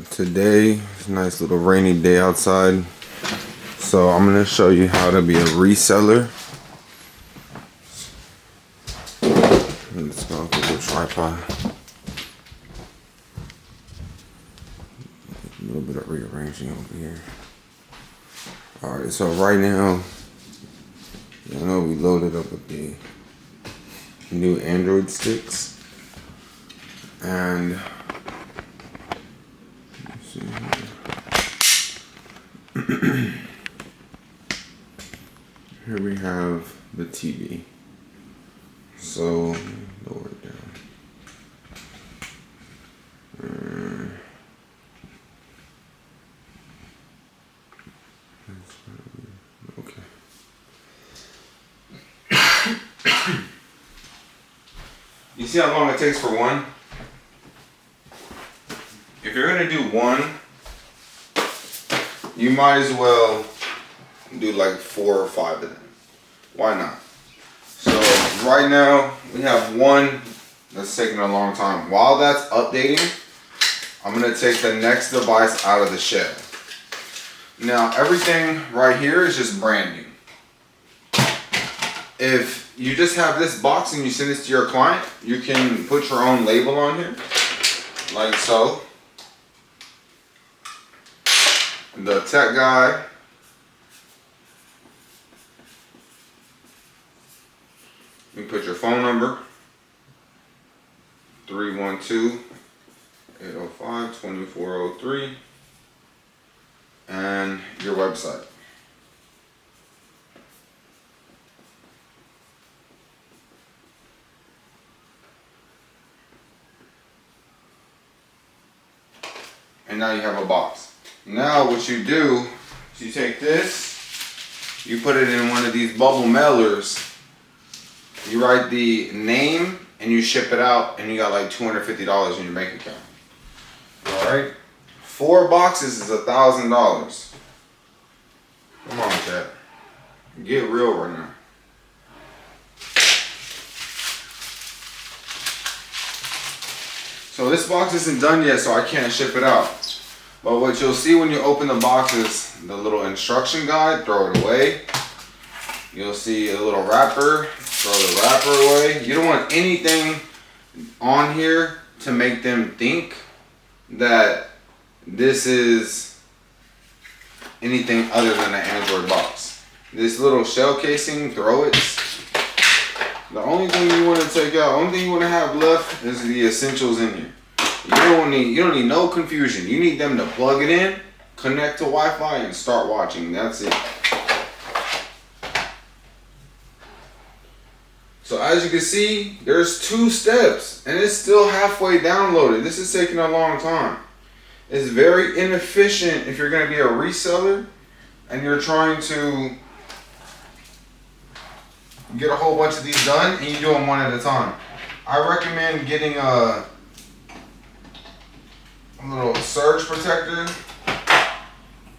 Today, it's a nice little rainy day outside. So I'm going to show you how to be a reseller. Let's go with the tripod. A little bit of rearranging over here. Alright, so right now, I know we loaded up with the new Android sticks. And let's see here. Here we have the TV. So lower it down. Okay. You see how long it takes for one? If you're gonna do one, you might as well do like 4 or 5 of them. Why not? So right now we have one that's taking a long time. While that's updating, I'm gonna take the next device out of the shed. Now everything right here is just branding. If you just have this box and you send this to your client, you can put your own label on here, like so. The tech guy. You put your phone number, 312-805-2403, and your website. And now you have a box. Now what you do is you take this, you put it in one of these bubble mailers, you write the name and you ship it out, and you got like $250 in your bank account. Alright? 4 boxes is $1,000. Come on, chat. Get real right now. So this box isn't done yet, so I can't ship it out. But what you'll see when you open the box is the little instruction guide, throw it away. You'll see a little wrapper, throw the wrapper away. You don't want anything on here to make them think that this is anything other than an Android box. This little shell casing, throw it. The only thing you want to take out, only thing you want to have left is the essentials in here. You don't need no confusion. You need them to plug it in, connect to Wi-Fi, and start watching. That's it. So as you can see, there's 2 steps, and it's still halfway downloaded. This is taking a long time. It's very inefficient if you're going to be a reseller and you're trying to get a whole bunch of these done, and you do them one at a time. I recommend getting a little surge protector,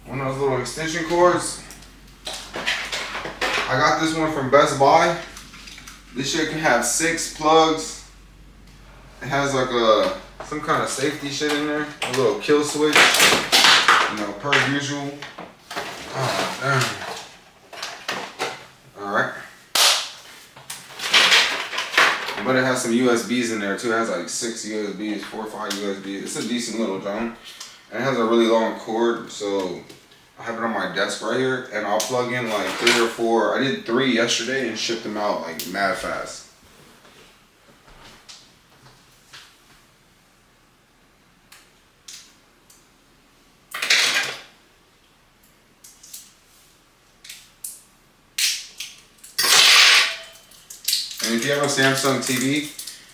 one of those little extension cords. I got this one from Best Buy. This shit can have 6 plugs. It has like some kind of safety shit in there, a little kill switch, you know, per usual. Oh, damn. Alright. But it has some USBs in there too. It has like 6 USBs, 4 or 5 USBs. It's a decent little drone. And it has a really long cord, so I have it on my desk right here, and I'll plug in like 3 or 4. I did 3 yesterday and shipped them out like mad fast. And if you have a Samsung TV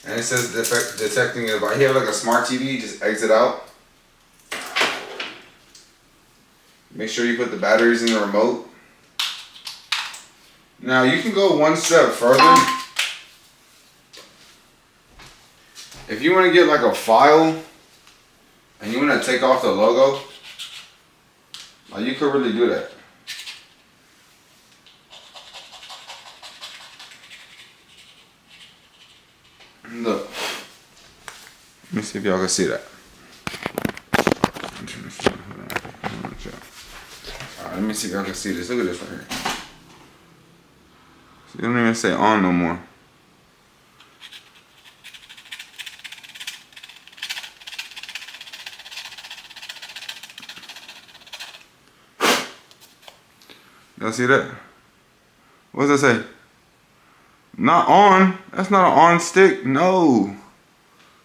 and it says detecting it, if you have like a smart TV, just exit out. Make sure you put the batteries in the remote. Now you can go one step further. If you want to get like a file and you want to take off the logo, you could really do that. Look. Let me see if y'all can see that. Alright, let me see if y'all can see this. Look at this right here. It don't even say on no more. Y'all see that? What does that say? Not on. That's not an on stick. No.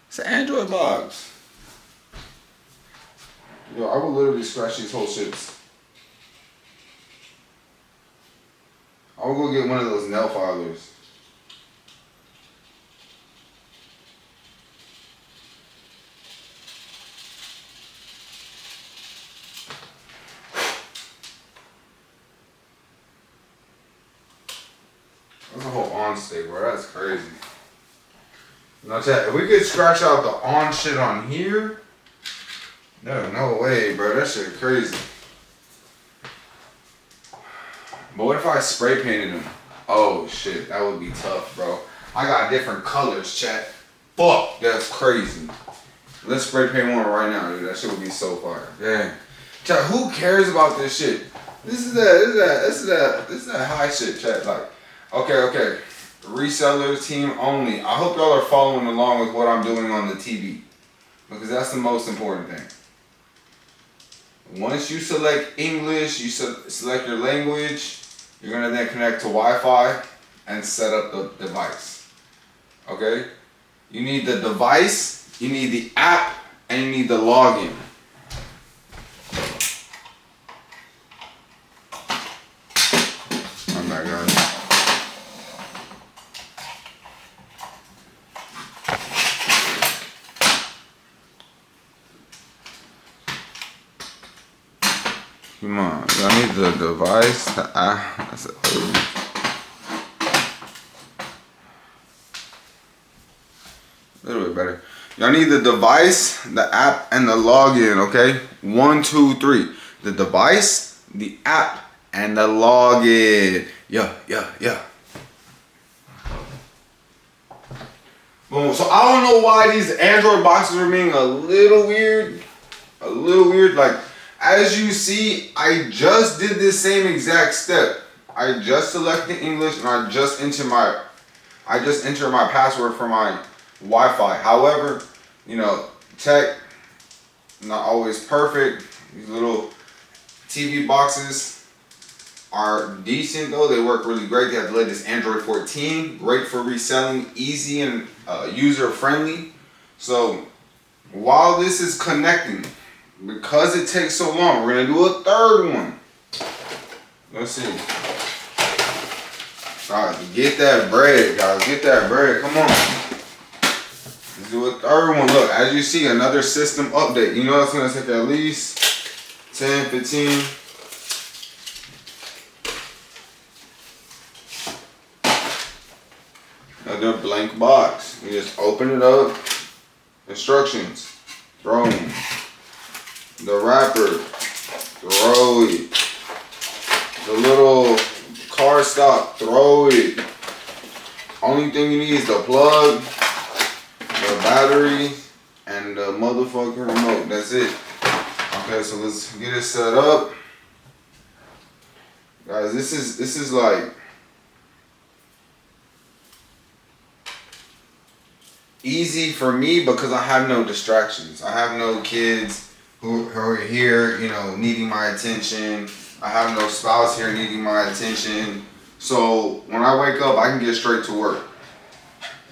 It's an Android box. Yo, I will literally scratch these whole shits. I will go get one of those nail filers. That's a whole on stick, bro. That's crazy. Now, chat, if we could scratch out the on shit on here, no way, bro. That shit crazy. But what if I spray painted them? Oh shit, that would be tough, bro. I got different colors, chat. Fuck, that's crazy. Let's spray paint one right now, dude. That shit would be so fire. Damn. Chat, who cares about this shit? This is that high shit, chat. Like, okay. Resellers team only. I hope y'all are following along with what I'm doing on the TV, because that's the most important thing. Once you select English, you select your language, you're gonna then connect to Wi-Fi and set up the device. Okay? You need the device, you need the app, and you need the login. I'm back, guys. Come on, y'all need the device, the app. That's a little bit better. Y'all need the device, the app, and the login, okay? 1, 2, 3. The device, the app, and the login. Yeah. Boom. So I don't know why these Android boxes are being a little weird. Like, as you see, I just did this same exact step. I just selected English and I just entered my password for my Wi-Fi. However, you know, tech not always perfect. These little TV boxes are decent though. They work really great. They have the latest Android 14, great for reselling, easy and user friendly. So while this is connecting, because it takes so long, we're gonna do a third one. Let's see. Alright, get that bread, guys. Get that bread. Come on. Let's do a third one. Look, as you see, another system update. You know it's gonna take at least 10, 15. Another blank box. You just open it up. Instructions. Throw them. The wrapper, throw it. The little card stop, throw it. Only thing you need is the plug, the battery, and the motherfucking remote. That's it. Okay, so let's get it set up. Guys, this is like easy for me because I have no distractions. I have no kids who are here, you know, needing my attention. I have no spouse here needing my attention. So when I wake up, I can get straight to work.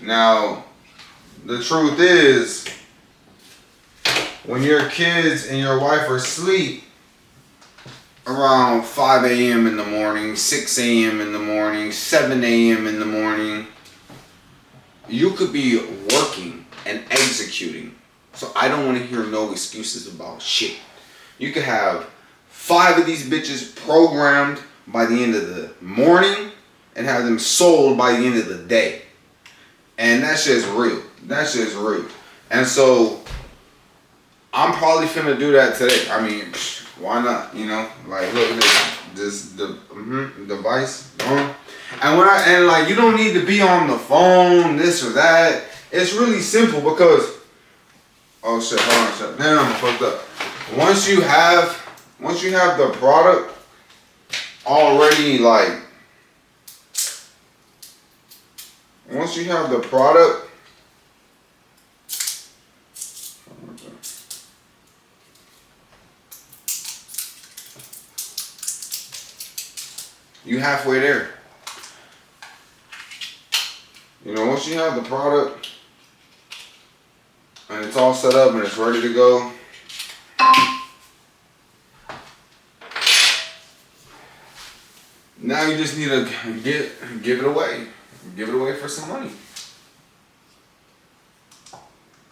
Now, the truth is, when your kids and your wife are asleep around 5 a.m. in the morning, 6 a.m. in the morning, 7 a.m. in the morning, you could be working and executing. So I don't want to hear no excuses about shit. You could have 5 of these bitches programmed by the end of the morning and have them sold by the end of the day. And that shit's real. That shit's real. And so I'm probably finna do that today. I mean, why not? You know, like look at this device. And like you don't need to be on the phone, this or that. It's really simple because oh shit, hold on, shit. Damn, I'm fucked up. once you have the product already, like, once you have the product, you halfway there. You know, once you have the product and it's all set up and it's ready to go, now you just need to give it away. Give it away for some money.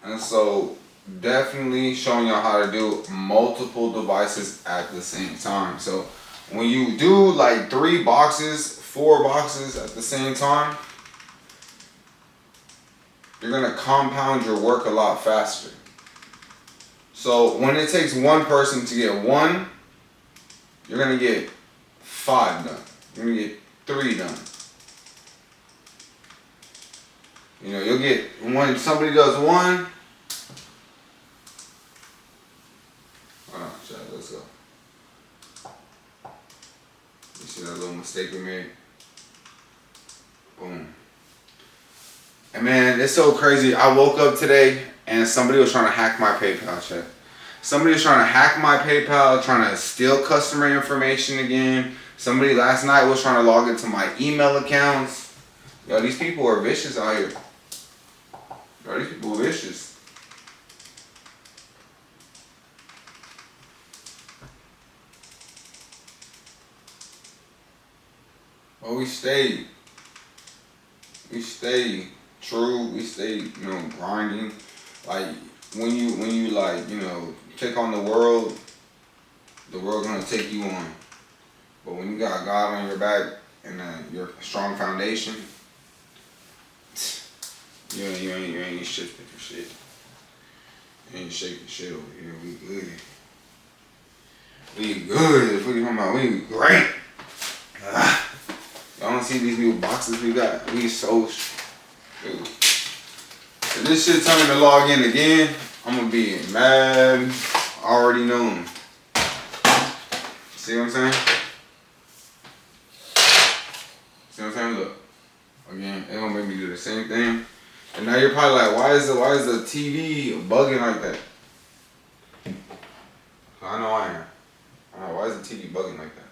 And so definitely showing y'all how to do multiple devices at the same time. So when you do like 3 boxes, 4 boxes at the same time, you're gonna compound your work a lot faster. So when it takes one person to get 1, you're gonna get 5 done. You're gonna get 3 done. You know, you'll get, when somebody does 1, hold on, chat, let's go. You see that little mistake we made? Boom. And man, it's so crazy. I woke up today and somebody was trying to hack my PayPal, chat. Somebody was trying to hack my PayPal, trying to steal customer information again. Somebody last night was trying to log into my email accounts. Yo, these people are vicious out here. Yo, these people are vicious. But we stay true. We stay, you know, grinding. Like when you like, you know, take on the world gonna take you on. But when you got God on your back and your strong foundation, you ain't shifting for shit. You ain't shaking shit over here. We good. We good. What are you talking about? We great. Y'all don't see these new boxes we got? We so dude. If this shit tell me to log in again, I'm gonna be mad. Already known. See what I'm saying? See what I'm saying? Look. Again, it gonna make me do the same thing. And now you're probably like, why is the TV bugging like that? I know I am. I know, why is the TV bugging like that?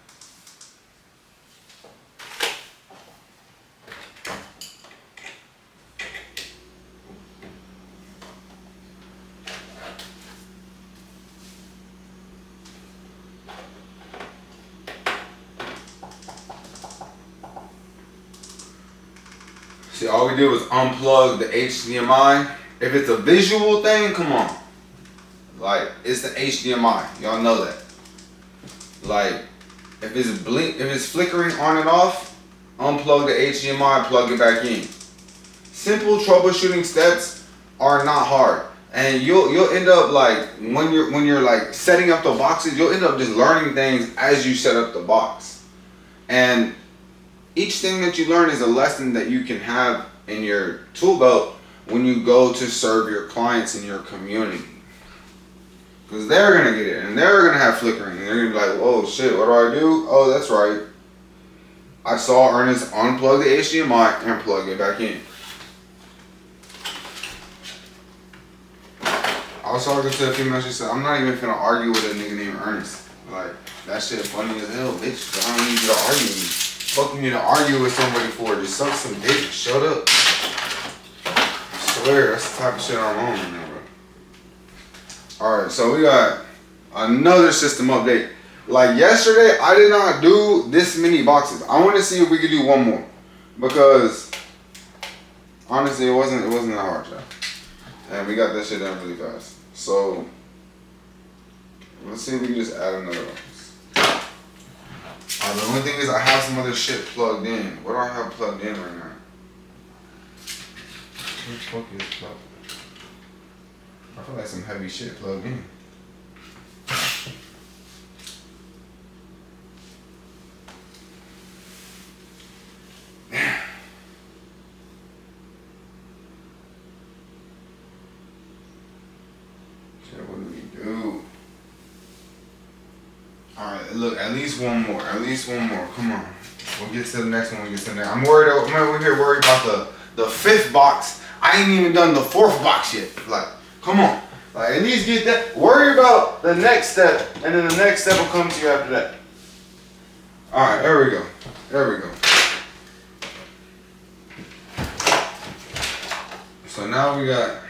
See, all we did was unplug the HDMI. If it's a visual thing, come on. Like, it's the HDMI. Y'all know that. Like, if it's flickering on and off, unplug the HDMI, plug it back in. Simple troubleshooting steps are not hard. And you'll end up like, when you're like setting up the boxes, you'll end up just learning things as you set up the box. And each thing that you learn is a lesson that you can have in your tool belt when you go to serve your clients in your community. Because they're going to get it and they're going to have flickering. And they're going to be like, oh shit, what do? Oh, that's right. I saw Ernest unplug the HDMI and plug it back in. I was talking to a female, she said, I'm not even finna argue with a nigga named Ernest. Like, that shit funny as hell, bitch. I don't need you to argue with me. Fuck you need to argue with somebody for? Just suck some dick. Shut up. I swear, that's the type of shit I'm on right now, bro. Alright, so we got another system update. Like yesterday, I did not do this many boxes. I want to see if we could do one more. Because honestly, it wasn't that hard, y'all. And we got that shit done really fast. So let's see if we can just add another one. The only thing is I have some other shit plugged in. What do I have plugged in right now? What the fuck is plugged? I feel like some heavy shit plugged in. Shit, what do we do? Look, at least one more. At least one more. Come on. We'll get to the next one. We'll get to the next. I'm over here worried about the fifth box. I ain't even done the fourth box yet. Like, come on. Like, at least get that. Worry about the next step, and then the next step will come to you after that. All right, there we go. There we go. So now we got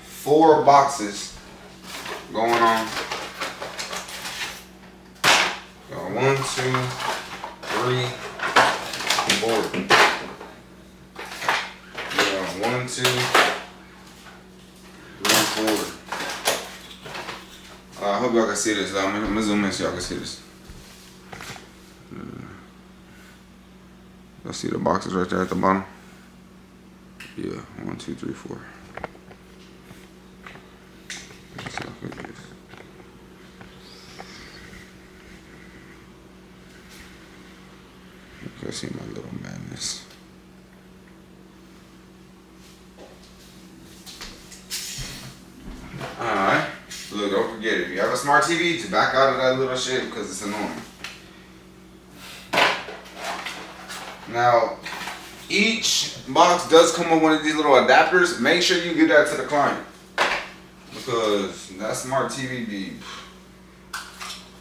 4 boxes going on. Got 1, 2, 3, 4. Yeah, 1, 2, 3, 4. I hope y'all can see this. I'm gonna zoom in so y'all can see this. Y'all see the boxes right there at the bottom? Yeah, 1, 2, 3, 4. You can see my little madness. Alright. Look, don't forget, if you have a smart TV, just back out of that little shit because it's annoying. Now, each box does come with one of these little adapters. Make sure you give that to the client, because that smart TV be,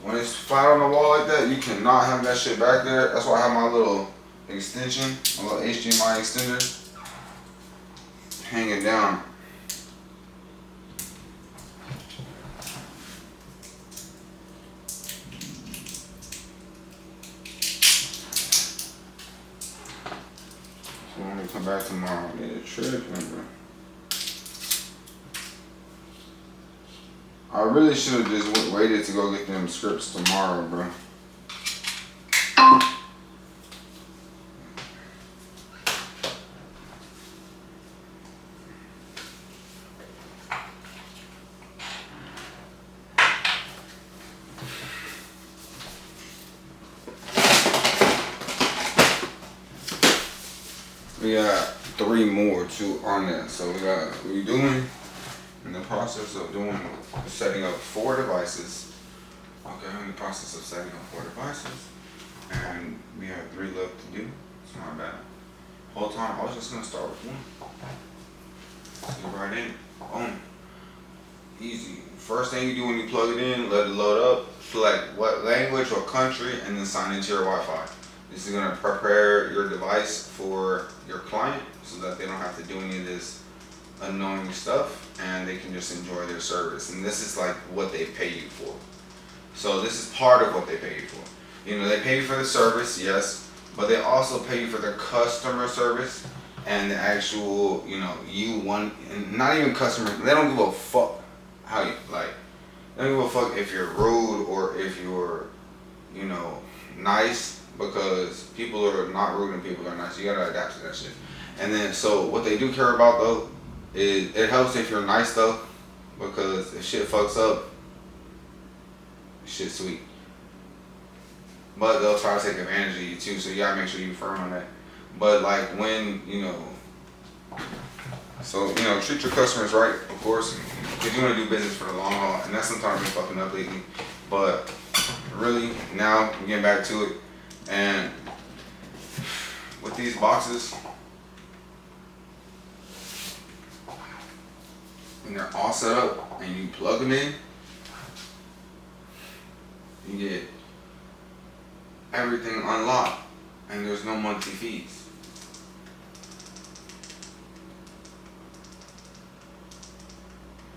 when it's flat on the wall like that, you cannot have that shit back there. That's why I have my little extension, my little HDMI extender hanging down. So when we come back tomorrow, get a trip, remember. I really should have just waited to go get them scripts tomorrow, bro. We got 3 more too on that, so we doing. In the process of setting up 4 devices. Okay, I'm in the process of setting up 4 devices. And we have 3 left to do. It's not bad. Whole time I was just gonna start with 1. Get right in. Boom. Easy. First thing you do when you plug it in, let it load up, select what language or country, and then sign into your Wi-Fi. This is gonna prepare your device for your client so that they don't have to do any of this annoying stuff, and they can just enjoy their service. And this is like what they pay you for. So this is part of what they pay you for. You know, they pay you for the service, yes, but they also pay you for their customer service and the actual, you know, and not even customer. They don't give a fuck how you, like, they don't give a fuck if you're rude or if you're, you know, nice, because people are not rude and people are nice. You gotta adapt to that shit. And then, so what they do care about though, it helps if you're nice though, because if shit fucks up, shit's sweet. But they'll try to take advantage of you too, so you gotta make sure you're firm on that. But like when, you know, so, you know, treat your customers right, of course, because you want to do business for the long haul, and that's sometimes been fucking up lately. But really, now I'm getting back to it, and with these boxes, when they're all set up and you plug them in, you get everything unlocked and there's no monthly fees.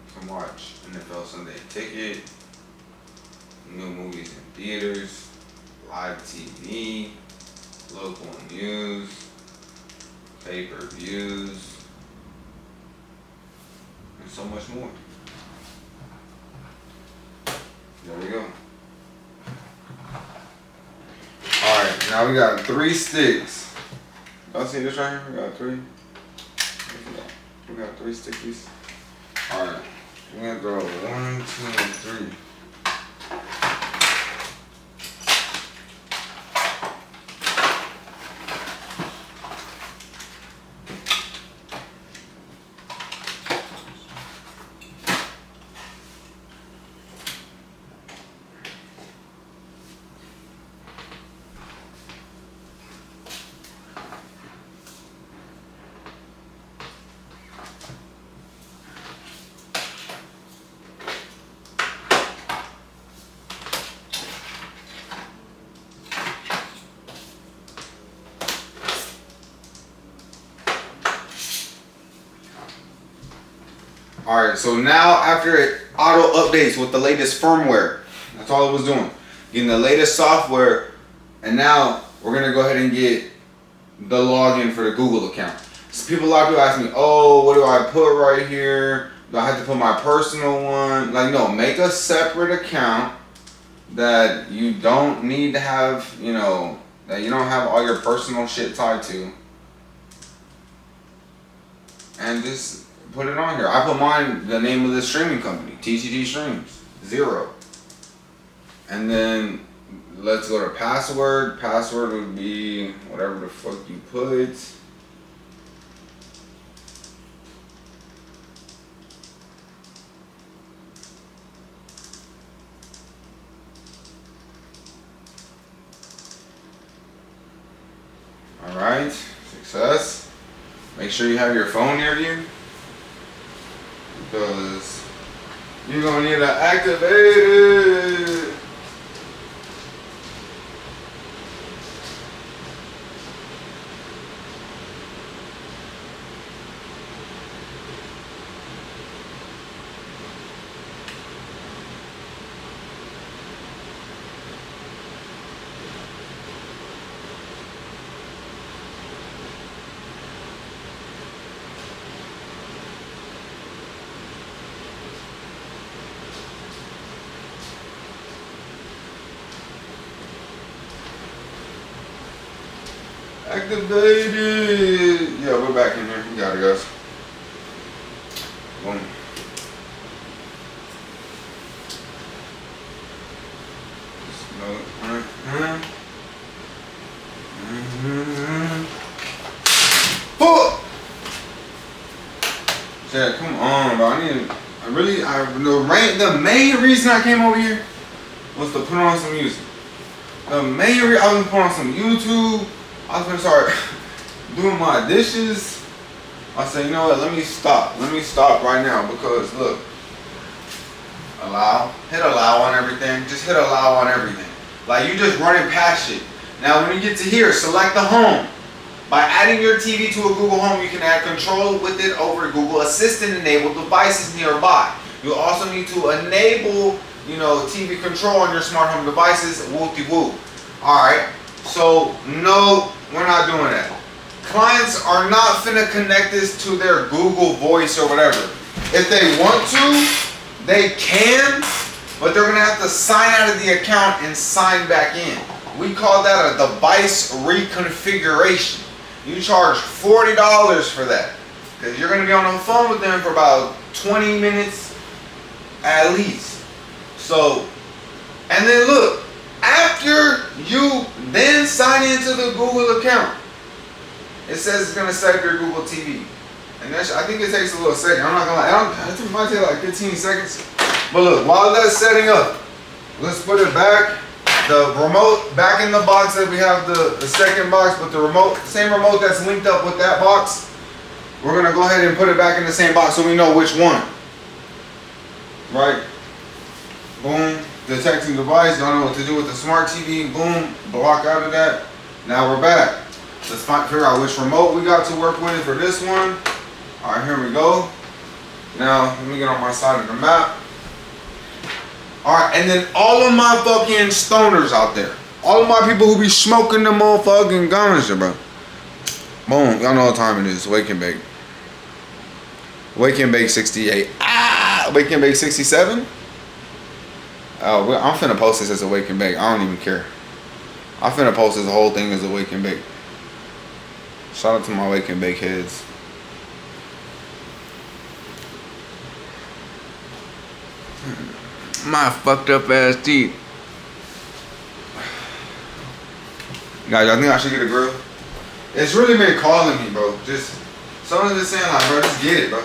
You can watch NFL Sunday Ticket, new movies in theaters, live TV, local news, pay-per-views, and so much more. There we go. Alright, now we got 3 sticks. Y'all see this right here? We got 3. We got 3 stickies. Alright, we're gonna throw 1, 2, 3. Alright, so now after it auto updates with the latest firmware, that's all it was doing. Getting the latest software, and now we're gonna go ahead and get the login for the Google account. So a lot of people ask me, oh, what do I put right here? Do I have to put my personal one? Like, no, make a separate account that you don't need to have, you know, that you don't have all your personal shit tied to. And just put it on here. I put mine, the name of the streaming company, TTT Streams, 0. And then let's go to password. Password would be whatever the fuck you put. Alright, success. Make sure you have your phone near you, because you're gonna need to activate it. Activated. Yeah, we're back in here. You got it, guys. Boom. Chad, come on, bro. The main reason I came over here was to put on some music. The main reason I was putting on some YouTube. I was gonna start doing my dishes. I said, you know what, let me stop right now, because look, hit allow on everything, just hit allow on everything. Like, you just running past shit. Now when you get to here, select the home. By adding your TV to a Google Home, you can add control with it over Google Assistant enabled devices nearby. You'll also need to enable, you know, TV control on your smart home devices, whoop-de-whoop. Alright, so no, we're not doing that. Clients are not finna connect this to their Google Voice or whatever. If they want to, they can, but they're gonna have to sign out of the account and sign back in. We call that a device reconfiguration. You charge $40 for that, because you're gonna be on the phone with them for about 20 minutes at least. So, and then look, after you then sign into the Google account, it says it's gonna set up your Google TV. And that's, I think it takes a little second. I'm not gonna lie, it might take like 15 seconds. But look, while that's setting up, let's put it back. The remote back in the box that we have the second box, but the remote, same remote that's linked up with that box, we're gonna go ahead and put it back in the same box so we know which one. Right? Boom. Detecting device. Don't know what to do with the smart TV. Boom. Block out of that. Now we're back. Let's figure out which remote we got to work with for this one. All right, here we go. Now let me get on my side of the map. All right, and then all of my fucking stoners out there, all of my people who be smoking the motherfucking ganja, bro. Boom, y'all know what time it is. Wake and bake. Wake and bake 68. Wake and bake 67. Oh, I'm finna post this as a wake and bake. I don't even care. I'm finna post this whole thing as a wake and bake. Shout out to my wake and bake heads. My fucked up ass teeth. Guys, I think I should get a grill. It's really been calling me, bro. Just someone's just saying like, bro, just get it, bro.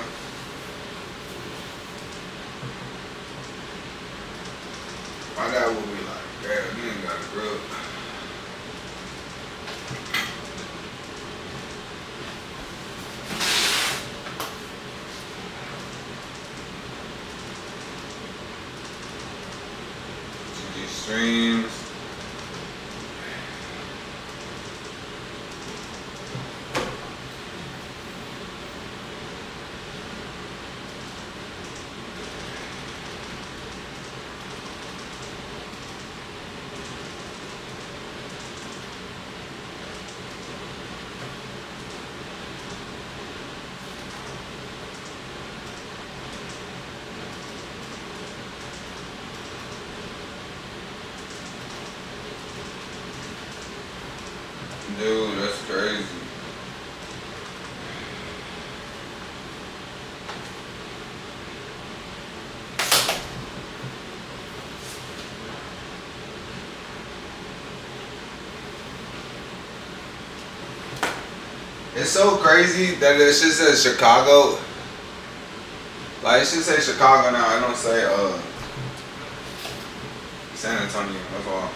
My dad will be like, damn, you ain't got a grill. Streams. It's so crazy that it should say Chicago. Like it should say Chicago now. I don't say San Antonio. That's all.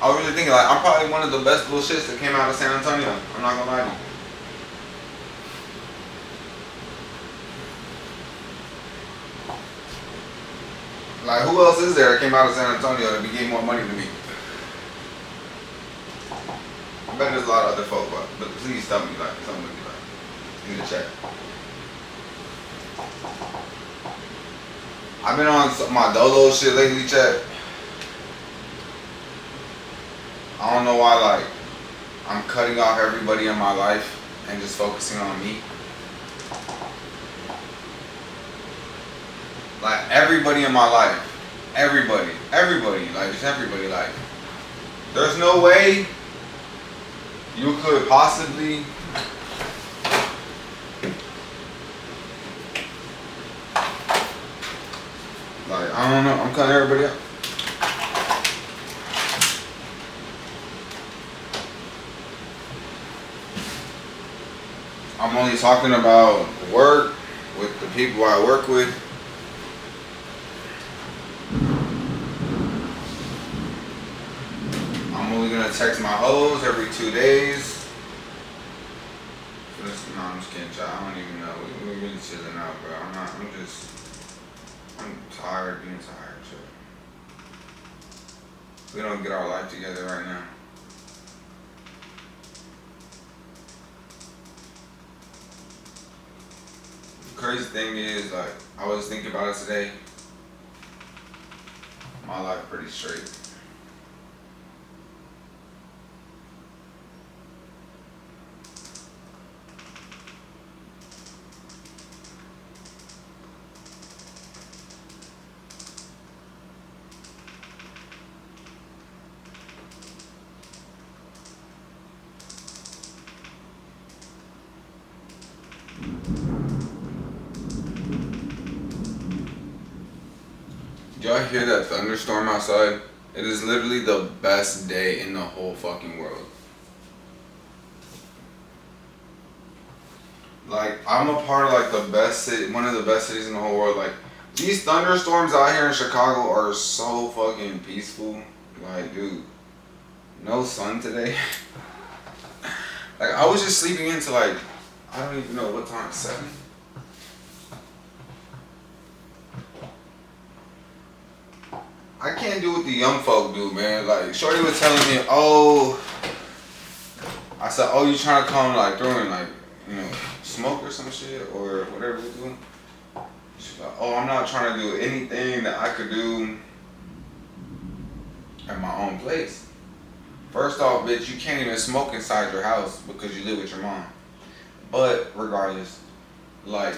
I was really thinking like I'm probably one of the best little shits that came out of San Antonio. I'm not gonna lie to you. Like who else is there that came out of San Antonio that be getting more money than me? I bet there's a lot of other folk, but please tell me like something like in the chat. I've been on my dolo shit lately, chat. I don't know why like I'm cutting off everybody in my life and just focusing on me. Like everybody in my life, everybody, like just everybody. Like there's no way you could possibly like I don't know. I'm cutting everybody out. I'm only talking about work with the people I work with. I'm only gonna text my hoes every 2 days. No, I'm just kidding, child. I don't even know. We're really chilling out, bro. I'm tired being tired, child. We don't get our life together right now. The crazy thing is, like, I was thinking about it today. My life pretty straight. Y'all hear that thunderstorm outside? It is literally the best day in the whole fucking world. Like, I'm a part of like the best city, one of the best cities in the whole world. Like, these thunderstorms out here in Chicago are so fucking peaceful. Like, dude, no sun today. Like, I was just sleeping into like, I don't even know what time, 7? I can't do what the young folk do, man. Like, Shorty was telling me, oh, I said, oh, you trying to come like throwing like, you know, smoke or some shit or whatever we do. She's like, oh, I'm not trying to do anything that I could do at my own place. First off, bitch, you can't even smoke inside your house because you live with your mom. But regardless, like,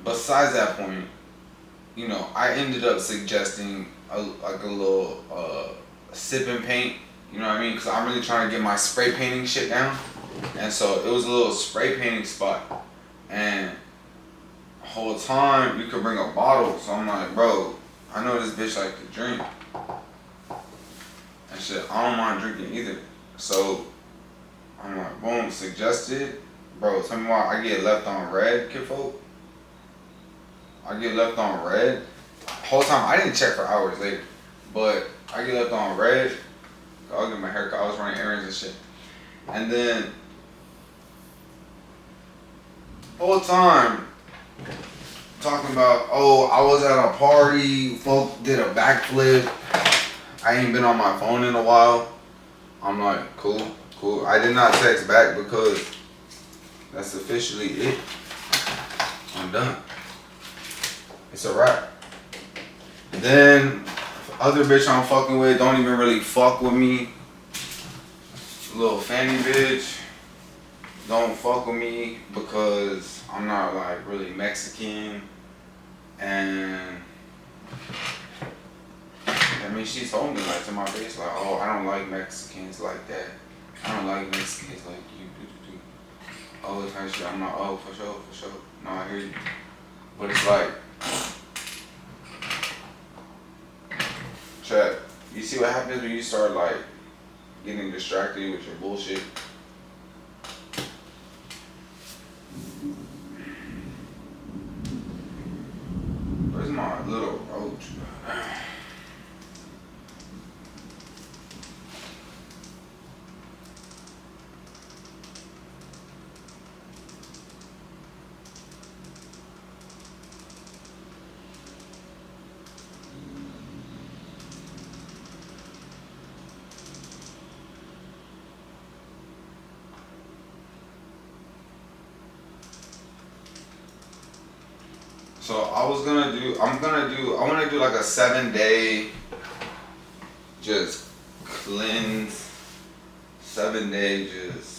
besides that point, you know, I ended up suggesting a little sipping paint. You know what I mean? Because I'm really trying to get my spray painting shit down. And so it was a little spray painting spot. And the whole time you could bring a bottle. So I'm like, bro, I know this bitch like to drink. And shit, I don't mind drinking either. So I'm like, boom, suggested. Bro, tell me why I get left on red, kidfolk. I get left on red. Whole time I didn't check for hours later, but I get left on red. I'll get my haircut. I was running errands and shit, and then whole time talking about, oh, I was at a party. Folk did a backflip. I ain't been on my phone in a while. I'm like, cool. I did not text back because that's officially it. I'm done. It's a wrap. Then other bitch I'm fucking with don't even really fuck with me. Little Fanny bitch don't fuck with me because I'm not like really Mexican. And I mean, she told me like to my face like, oh, I don't like Mexicans like that. I don't like Mexicans like you. Oh, this kind of shit. I'm like, oh, for sure. No, I hear you. But it's like, Chat. You see what happens when you start like getting distracted with your bullshit? Where's my little roach? So I was gonna do. I want to do like a 7 day just cleanse. 7 day just.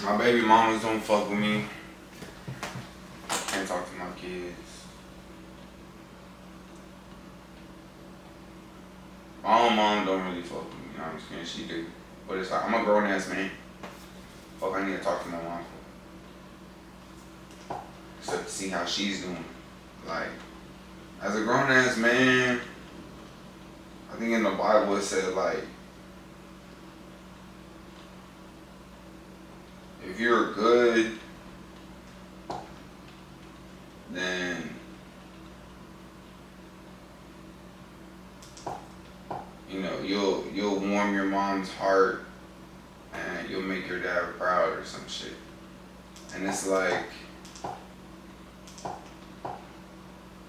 My baby mamas don't fuck with me. Can't talk to my kids. My own mom don't really fuck with me. You know what I'm saying? She do. But it's like, I'm a grown ass man. Fuck, I need to talk to my mom. Except to see how she's doing. Like, as a grown ass man, I think in the Bible it said like, if you're good, then you know you'll warm your mom's heart and you'll make your dad proud or some shit. And it's like,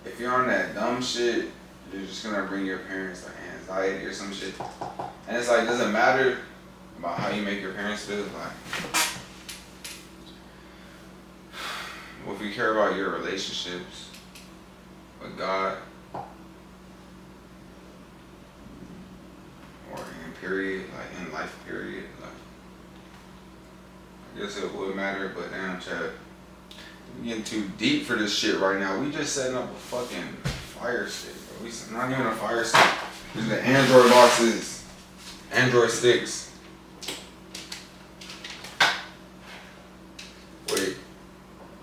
if you're on that dumb shit, you're just gonna bring your parents like anxiety or some shit. And it's like, doesn't matter about how you make your parents feel. Like, well, if you care about your relationships with God, or in period, like in life period, like, I guess it would matter, but damn, chat, we getting too deep for this shit right now. We just setting up a fucking fire stick, bro. We not even a fire stick. These are the Android boxes, Android sticks. Wait,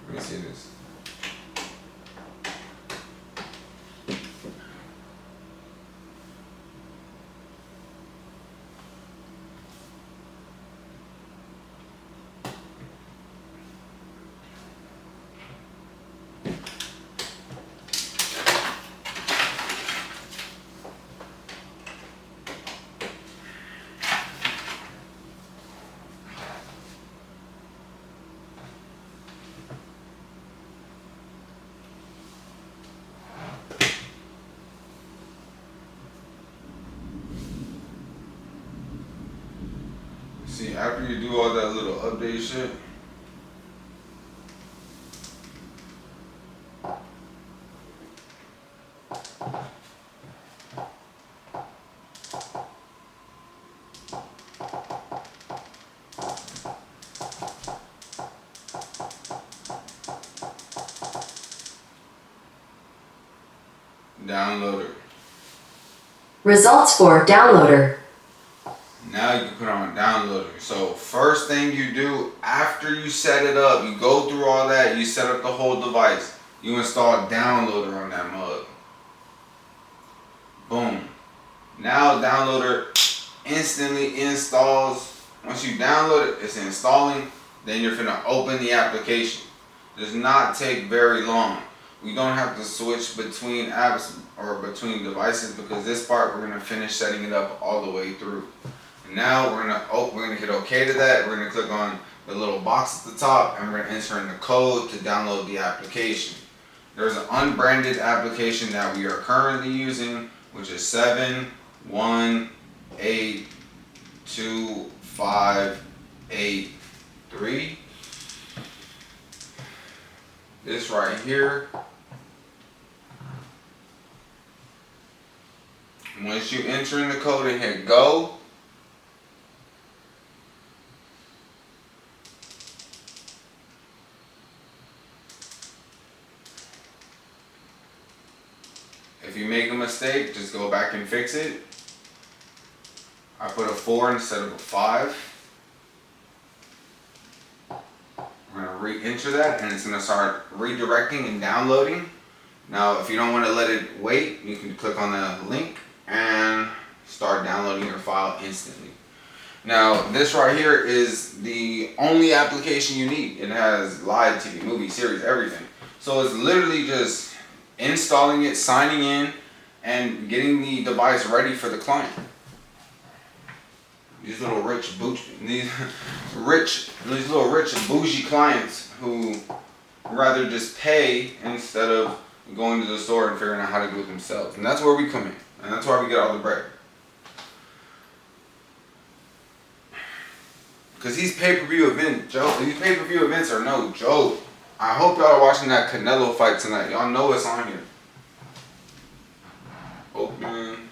let me see this. See, after you do all that little update shit, downloader. Results for downloader. Now you can put on downloader. So first thing you do after you set it up, you go through all that, you set up the whole device, you install downloader on that mug. Boom. Now downloader instantly installs. Once you download it, it's installing. Then you're finna open the application. Does not take very long. We don't have to switch between apps or between devices because this part we're gonna finish setting it up all the way through. And now we're gonna hit OK to that. We're gonna click on the little box at the top and we're gonna enter in the code to download the application. There's an unbranded application that we are currently using, which is 7182583. This right here. Once you enter in the code and hit go, if you make a mistake, just go back and fix it. I put a 4 instead of a 5. We're gonna re-enter that, and it's gonna start redirecting and downloading. Now, if you don't want to let it wait, you can click on the link and start downloading your file instantly. Now, this right here is the only application you need. It has live TV, movie, series, everything. So it's literally just installing it, signing in, and getting the device ready for the client. These little rich and bougie clients who rather just pay instead of going to the store and figuring out how to do it themselves. And that's where we come in. And that's why we get all the bread. Because these pay-per-view events are no joke. I hope y'all are watching that Canelo fight tonight. Y'all know it's on here. Open.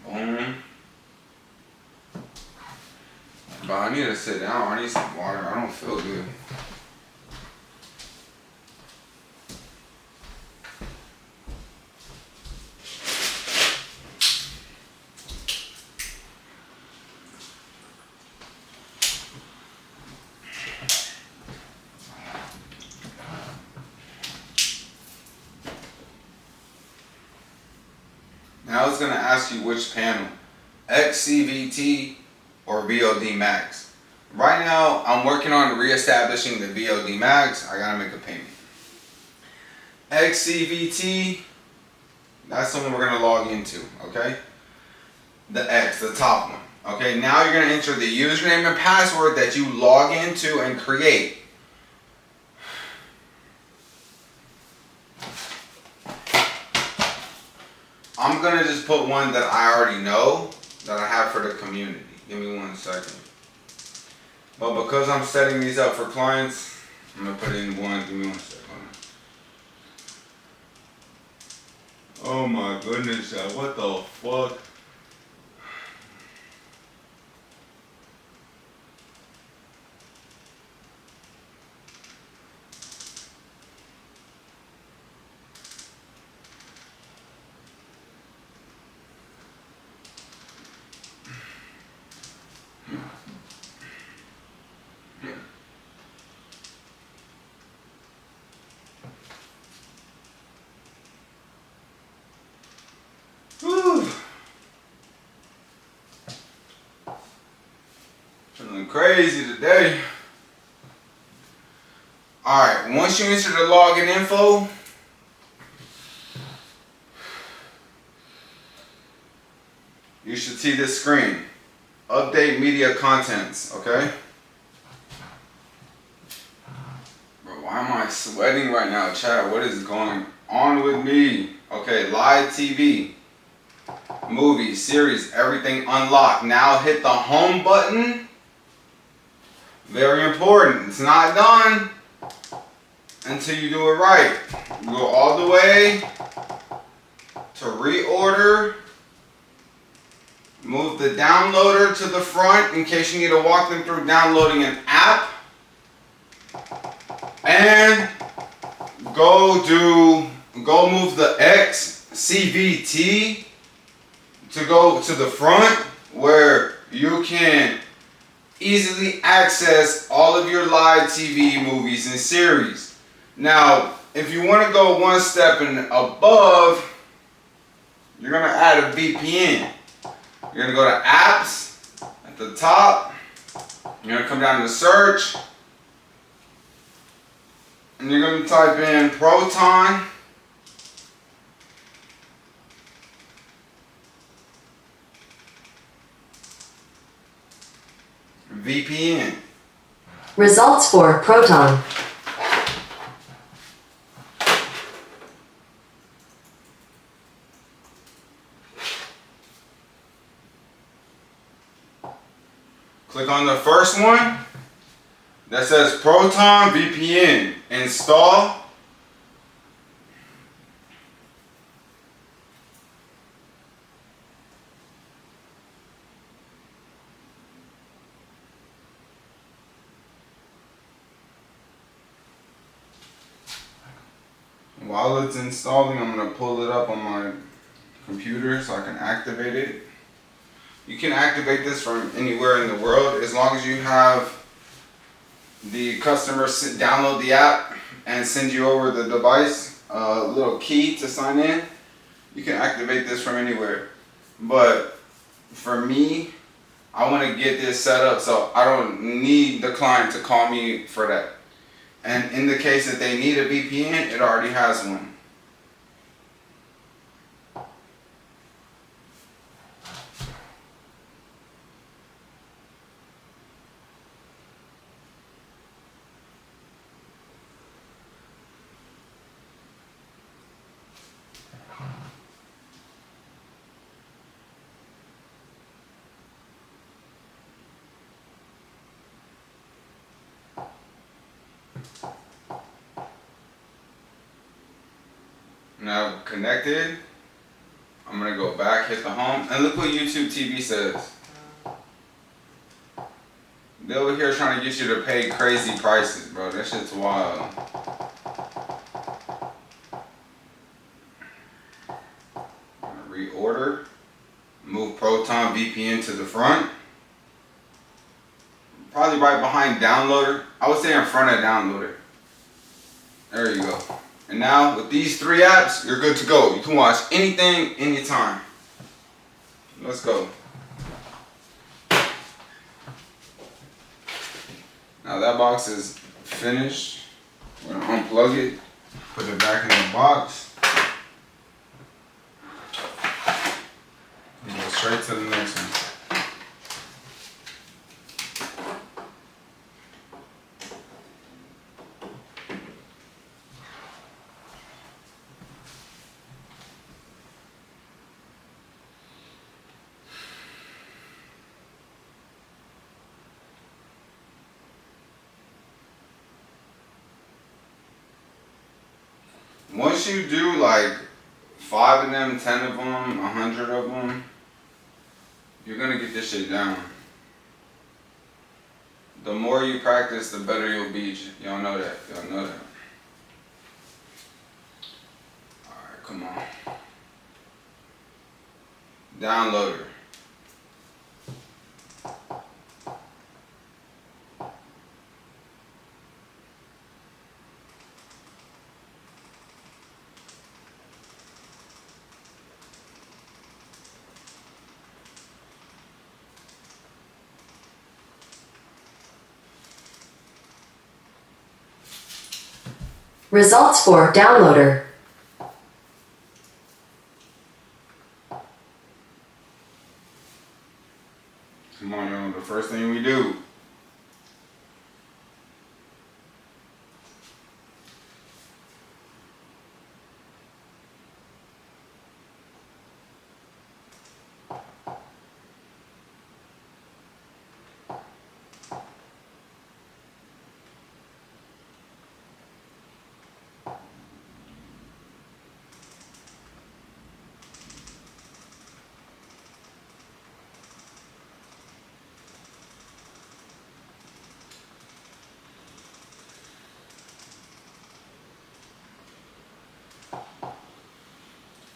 Boom. But I need to sit down. I need some water. I don't feel good. Now it's going to ask you which panel, XCVT or VOD Max. Right now, I'm working on reestablishing the VOD Max. I got to make a payment. XCVT, that's the one we're going to log into, okay? The X, the top one. Okay, now you're going to enter the username and password that you log into and create. I'm going to just put one that I already know that I have for the community. Give me 1 second. But because I'm setting these up for clients, I'm going to put in one. Give me 1 second. Oh my goodness, what the fuck? Feeling crazy today. Alright, once you enter the login info, you should see this screen. Update media contents, okay? Bro, why am I sweating right now, chat? What is going on with me? Okay, live TV, movies, series, everything unlocked. Now hit the home button. Very important. It's not done until you do it right. Go all the way to reorder. Move the downloader to the front in case you need to walk them through downloading an app. And go move the XCVT to go to the front where you can easily access all of your live TV, movies, and series. Now, if you want to go one step and above, you're going to add a VPN. You're going to go to apps at the top. You're going to come down to search. And you're going to type in Proton. VPN. Results for Proton. Click on the first one that says Proton VPN. Install. while it's installing, I'm gonna pull it up on my computer so I can activate it. You can activate this from anywhere in the world as long as you have the customer download the app and send you over the device a little key to sign in. You can activate this from anywhere. But for me, I want to get this set up so I don't need the client to call me for that. And in the case that they need a VPN, it already has one. Now connected, I'm gonna go back, hit the home, and look what YouTube TV says. They over here trying to get you to pay crazy prices, bro. That shit's wild. Reorder. Move Proton VPN to the front. Probably right behind Downloader. I would say in front of Downloader. There you go. And now with these 3 apps, you're good to go. You can watch anything, anytime. Let's go. Now that box is finished. We're gonna unplug it, put it back in the box, and go straight to the next one. Once you do like 5 of them, 10 of them, 100 of them, you're gonna get this shit down. The more you practice, the better you'll be. Y'all know that. Y'all know that. Alright, come on. Downloader. Results for Downloader. Come on, y'all. The first thing we do.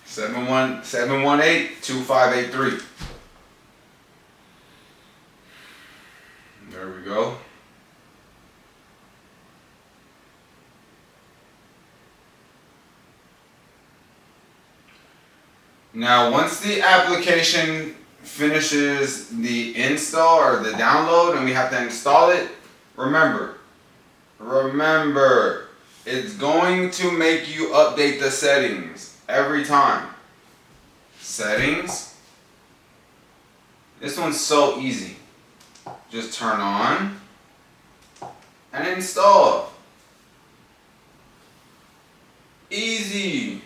Seven one 2583. There we go. Now, once the application finishes the install or the download and we have to install it, remember, it's going to make you update the settings every time. Settings. This one's so easy. Just turn on and install. Easy.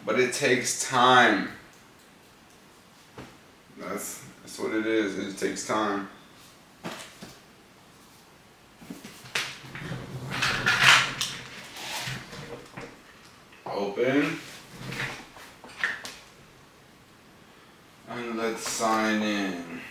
But it takes time. That's what it is. It takes time. Open. And let's sign in.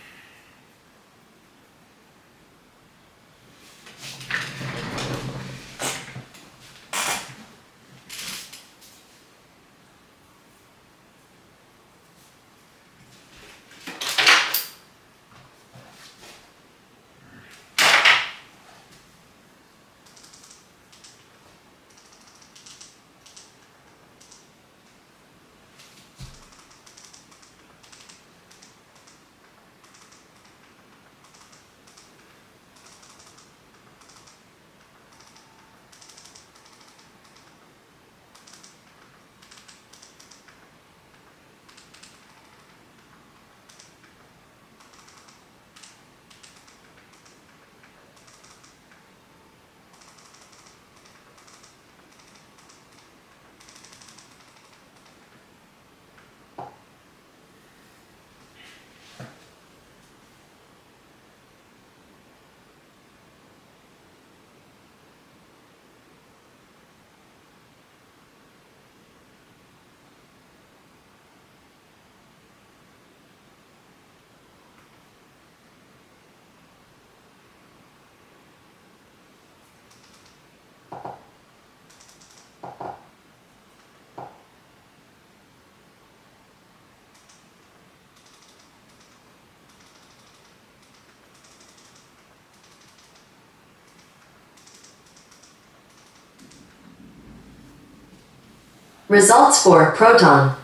Results for proton.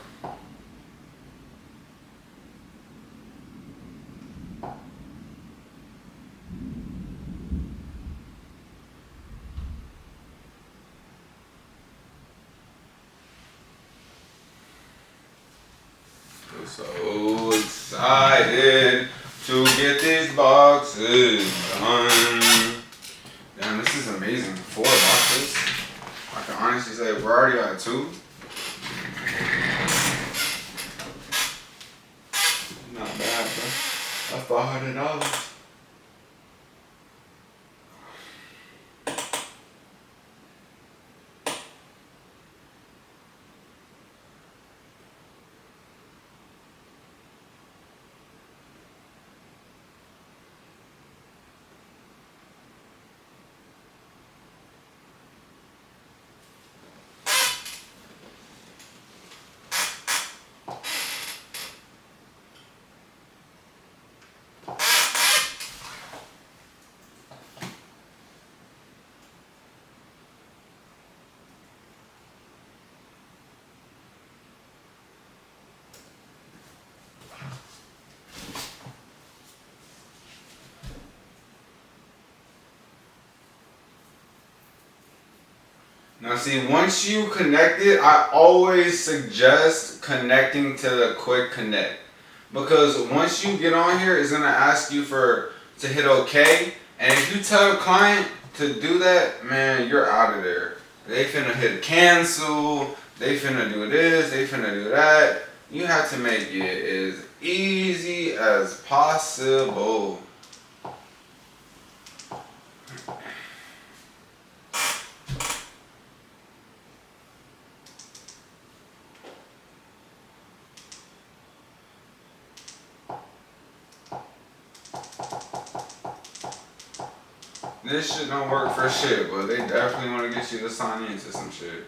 I'm so excited to get these boxes done. Damn, this is amazing. 4 boxes. I can honestly say we're already at 2. Not bad, bro. That's $500. Now see, once you connect it, I always suggest connecting to the quick connect. Because once you get on here, it's gonna ask you to hit OK. And if you tell the client to do that, man, you're out of there. They finna hit cancel, they finna do this, they finna do that. You have to make it as easy as possible. This shit don't work for shit, but they definitely want to get you to sign into some shit.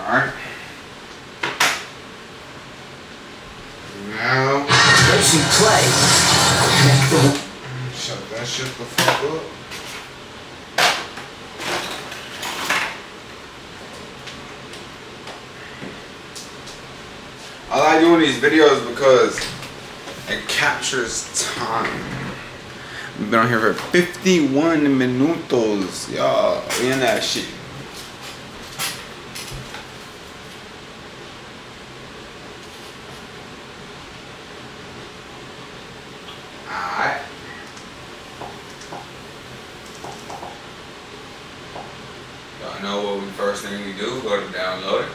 Alright. Now, As you play, shut that shit the fuck up. I like doing these videos because it captures time. We've been on here for 51 minutos. Y'all, we in that shit. Alright. Y'all know what first thing we do, go to download it.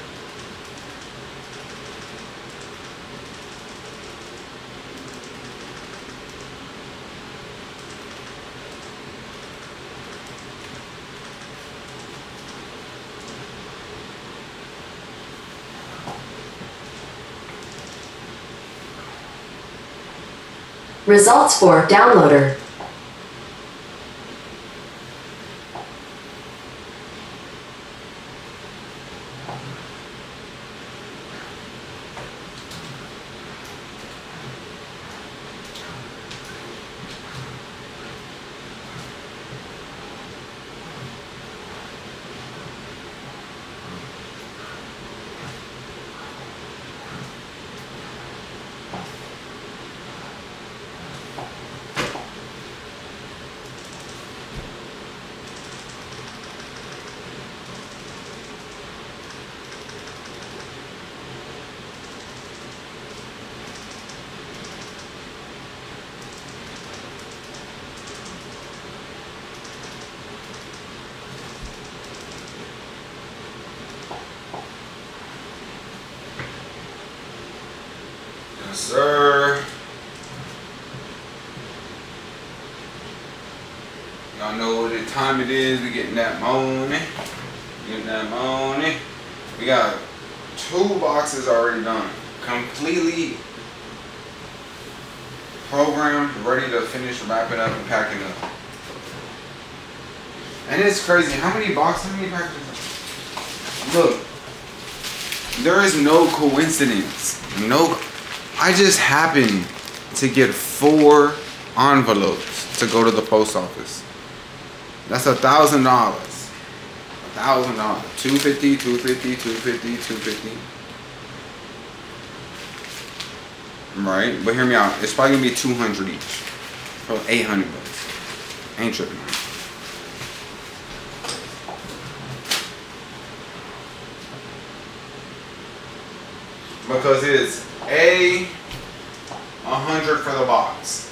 Results for downloader. Yes, sir. Y'all know what the time it is. We getting that money. Getting that money. We got 2 boxes already done. Completely programmed, ready to finish wrapping up and packing up. And it's crazy. How many boxes, how many packages? Look, there is no coincidence. I just happened to get 4 envelopes to go to the post office. That's $1,000. $1,000. 250, 250, 250, 250. Right? But hear me out. It's probably gonna be 200 each. So $800. Ain't tripping. Because it's $100 for the box.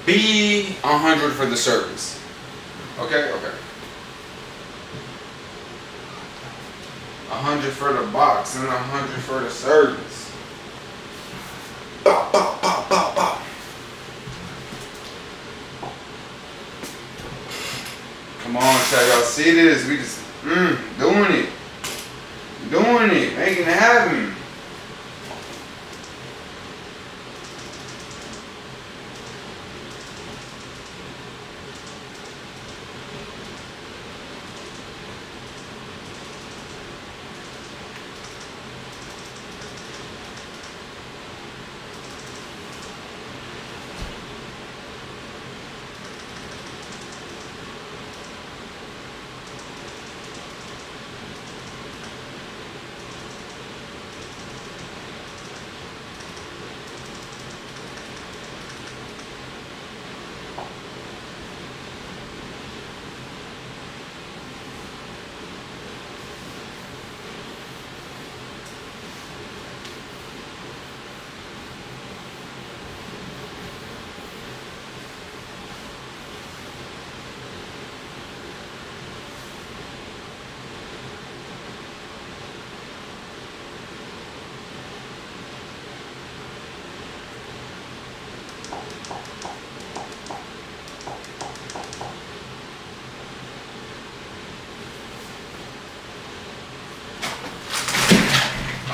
B, $100 for the service. Okay? Okay. 100 for the box and 100 for the service. Bop, bop, bop, bop, bop. Come on, chat. Y'all see this? We just doing it. Doing it. Making it happen.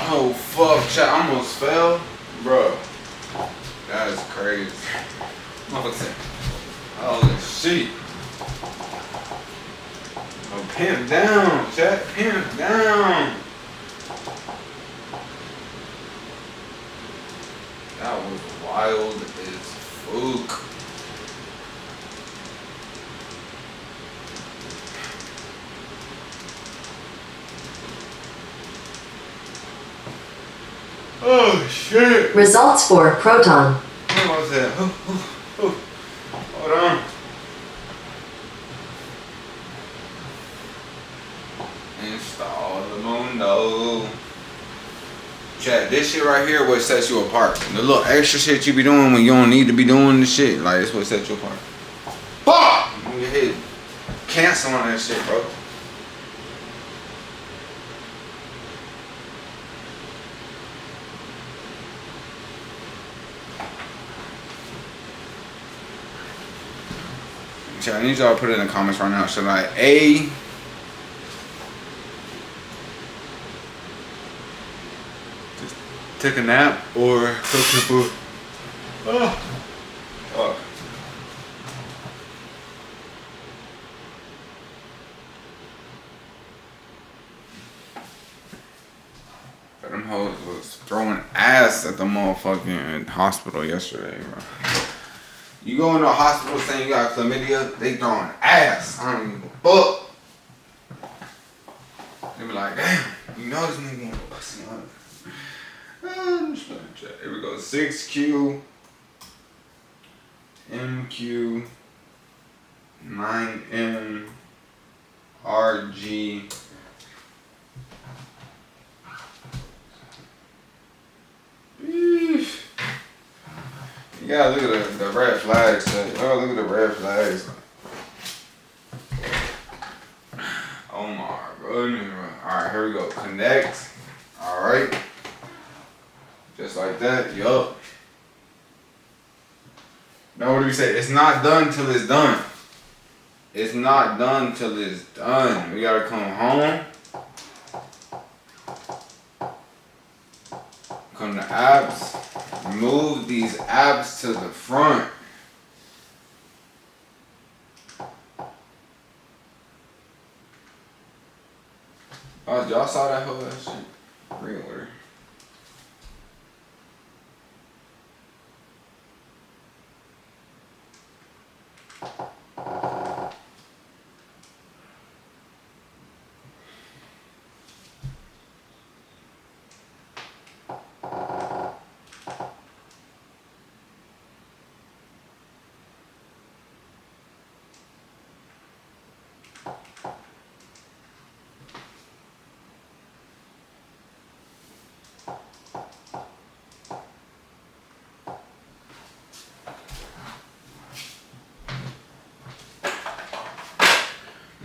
Oh fuck, chat, I almost fell. Bro, that is crazy. Motherfucker, holy shit. Oh, pimp down, chat, pimp down. That was wild as fuck. Oh shit! Results for Proton. What was that? Hold on. Install the Mundo. Chat, this shit right here what sets you apart. The little extra shit you be doing when you don't need to be doing the shit. Like, it's what sets you apart. Fuck! You hit cancel on that shit, bro. I need y'all to put it in the comments right now. Should I A, just take a nap or cook some food? Oh. Fuck. Them hoes was throwing ass at the motherfucking hospital yesterday, bro. You go into a hospital saying you got chlamydia, they throwing ass. I don't even fuck. They be like, damn, you know this nigga ain't pussy on it. Here we go. 6Q, MQ, 9M, RG. Eesh. You gotta look at the red flags. You gotta look at the red flags. Oh my goodness. Alright, here we go. Connect. Alright. Just like that. Yup. Now what do we say? It's not done till it's done. It's not done till it's done. We gotta come home. the abs, move these abs to the front. Oh, y'all saw that whole shit? Bring it with her.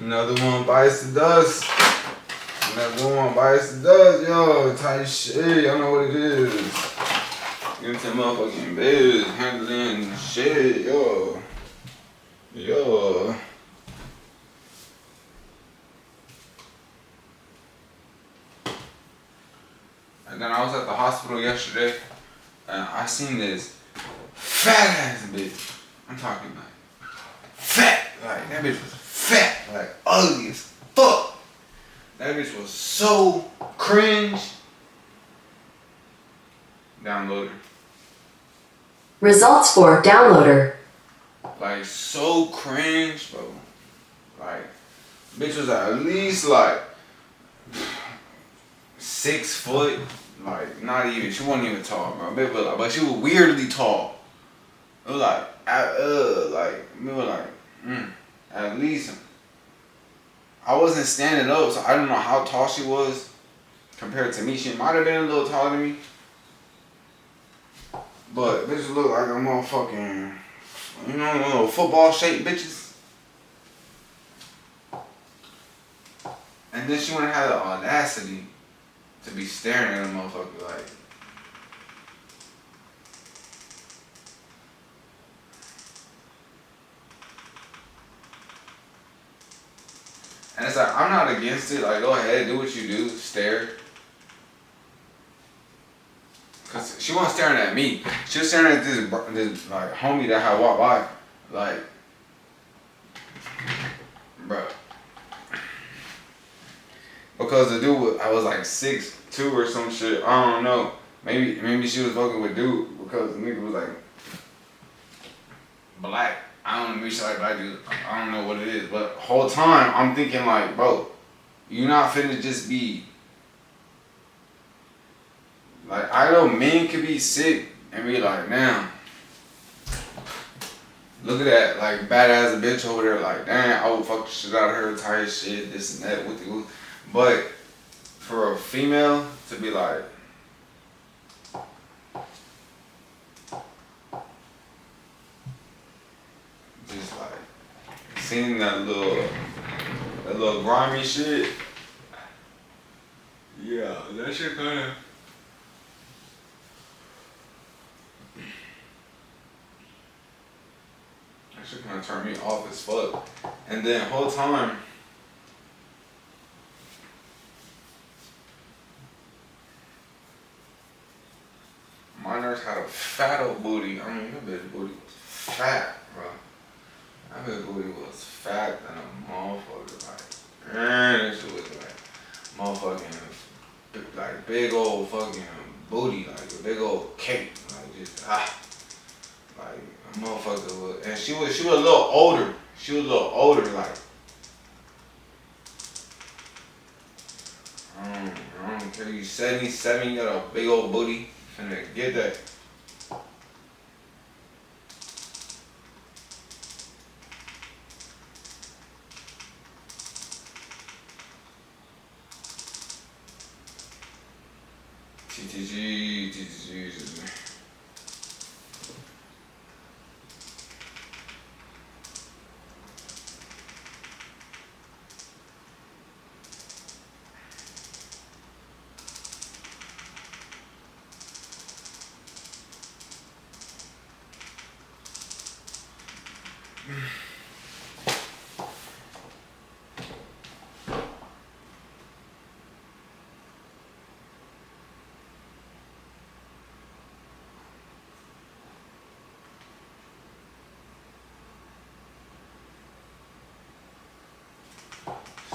Another one bites the dust. Another one bites the dust, yo. Tight shit. Y'all know what it is. Get into motherfucking bed, handling shit, yo. Yo. And then I was at the hospital yesterday, and I seen this fat ass bitch. I'm talking like fat. Like that bitch was fat, like ugly as fuck. That bitch was so cringe. Downloader. Results for downloader. Like so cringe, bro. Like bitch was at least like 6 foot. Like not even. She wasn't even tall, bro. But she was weirdly tall. It was like we were like at least. I wasn't standing up, so I don't know how tall she was compared to me. She might have been a little taller than me. But bitches look like a motherfucking, you know, little football shaped bitches. And then she wouldn't have the audacity to be staring at a motherfucker like. And it's like, I'm not against it. Like, go ahead, do what you do, stare. Cause she wasn't staring at me. She was staring at this like homie that had walked by. Like, bruh. Because the dude I was like 6'2" or some shit. I don't know. Maybe she was fucking with dude because the nigga was like black. I don't know, maybe she like black dude. I don't know what it is. But whole time I'm thinking like, bro, you not finna just be like, I know men could be sick and be like, damn, look at that, like badass bitch over there, like, damn, I would fuck the shit out of her, tired shit, this and that, with the. But for a female to be like, just like seeing that little grimy shit, yeah, that shit kinda. That shit kinda turned me off as fuck. And then whole time, my nurse had a fat old booty. I mean, that bitch booty was fat, bro. That bitch booty was fat than a motherfucker. Like, man, that shit was like motherfucking, like big old fucking booty, like a big old cake, like just like a motherfucker was. And she was a little older. She was a little older, like. I don't care. You 77, you got a big old booty. Finna get that. TTG.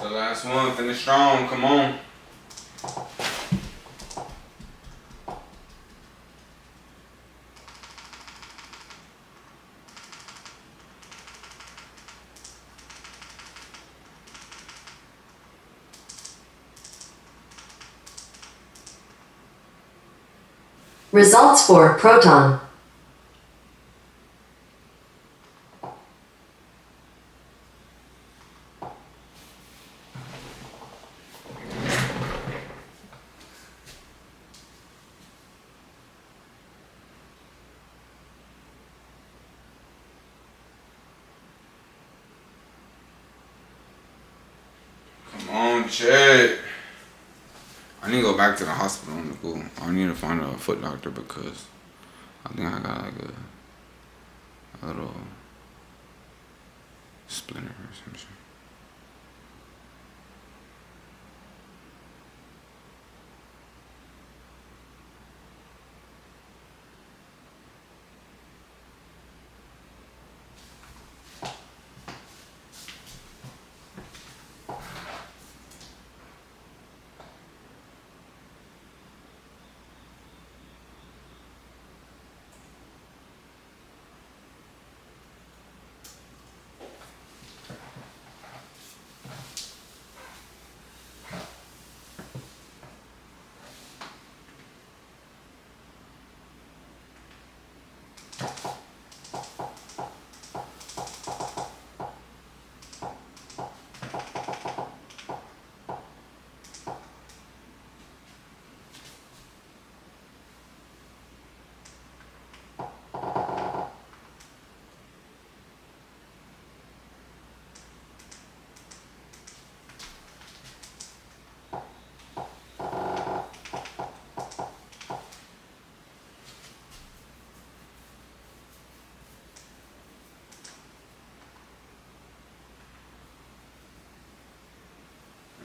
the last one. Finish strong. Come on. Results for proton. Come on, check. I need to go back to the hospital on the cool. I need to find a foot doctor because I think I got like a little splinter or some shit.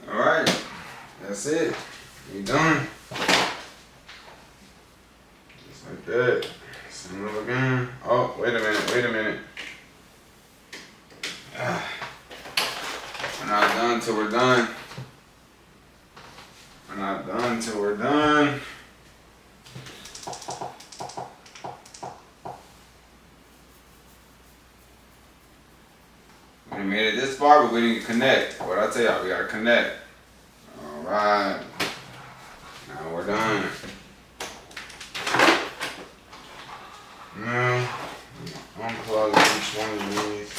Alright, that's it. You done. Just like that. Send it again. Oh, wait a minute. We're not done till we're done. We're not done till we're done. We made it this far, but we didn't connect. What I tell y'all, we gotta connect. Alright. Now we're done. Now, unplug each one of these.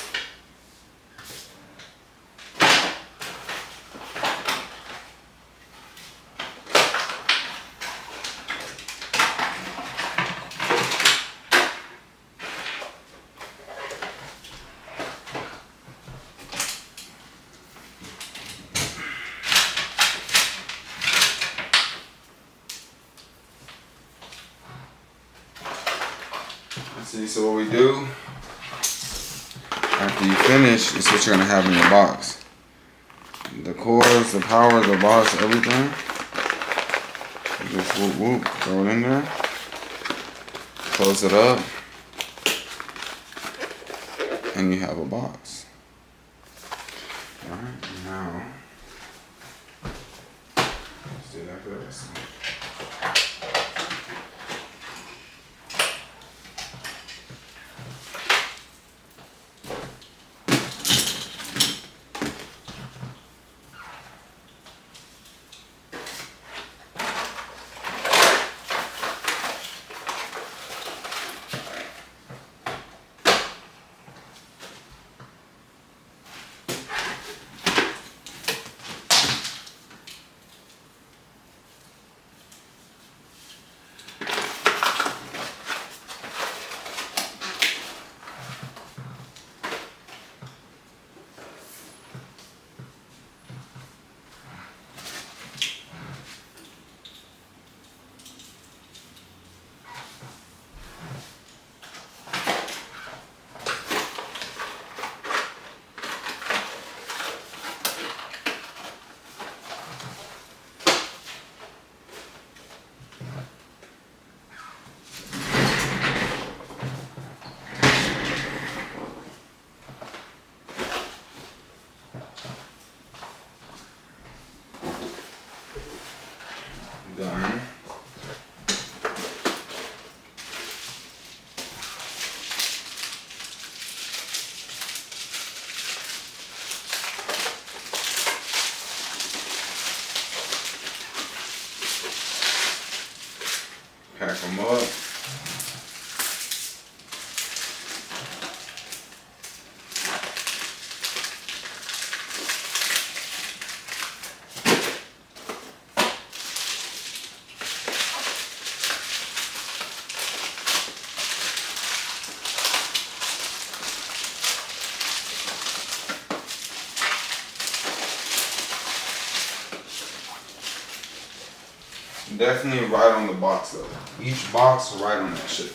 See, so what we do, after you finish, is what you're gonna have in your box. The cords, the power, the box, everything. You just whoop whoop, throw it in there. Close it up. And you have a box. Alright, now, let's do that first. Definitely right on the box though. Each box right on that shit.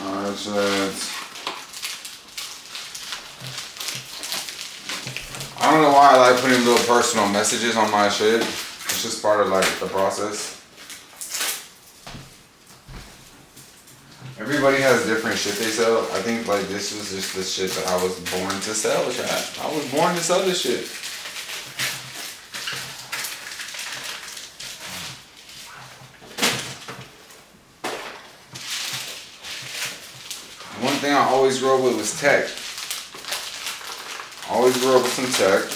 Alright, I don't know why I like putting little personal messages on my shit. It's just part of like the process. Everybody has different shit they sell. I think like this was just the shit that I was born to sell, chat. I was born to sell this shit. One thing I always grew up with was tech. Always grew up with some tech.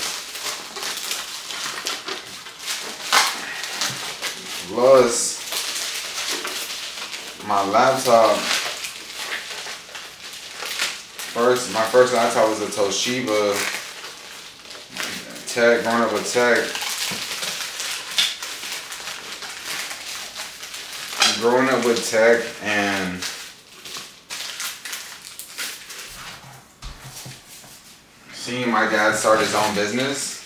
Plus, my laptop. My first laptop was a Toshiba. Tech, growing up with tech. Growing up with tech and seeing my dad start his own business.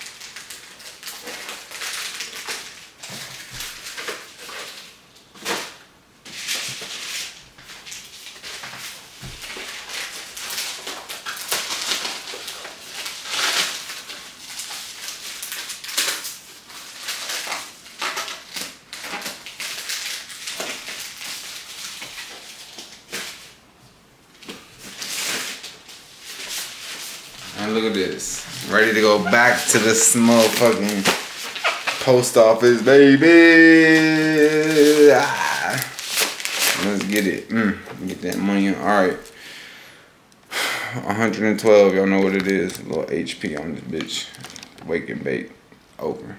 And look at this. Ready to go back to this motherfucking post office, baby. Ah. Let's get it. Get that money. Alright. 112, y'all know what it is. A little HP on this bitch. Wake and bake. Over.